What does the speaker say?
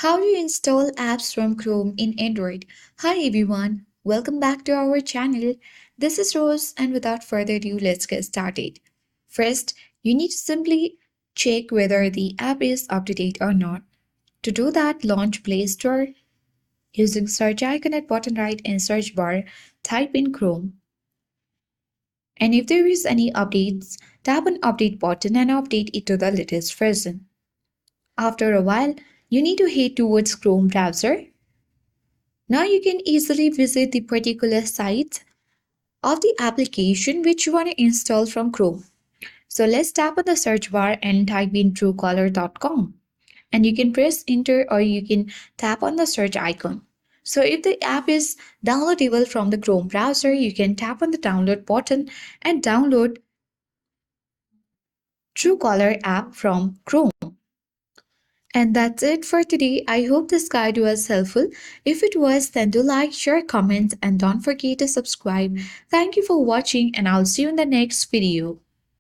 How do you install apps from Chrome in Android? Hi everyone, welcome back to our channel. This is Rose, and without further ado, let's get started. First, you need to simply check whether the app is up to date or not. To do that, launch Play Store using search icon at bottom right in search bar, type in Chrome. And if there is any updates, tap on update button and update it to the latest version. After a while, you need to head towards Chrome browser. Now you can easily visit the particular site of the application which you want to install from Chrome. So let's tap on the search bar and type in truecaller.com. And you can press enter or you can tap on the search icon. So if the app is downloadable from the Chrome browser, you can tap on the download button and download Truecaller app from Chrome. And that's it for today. I hope this guide was helpful. If it was, then do like, share, comment, and don't forget to subscribe. Thank you for watching, and I'll see you in the next video.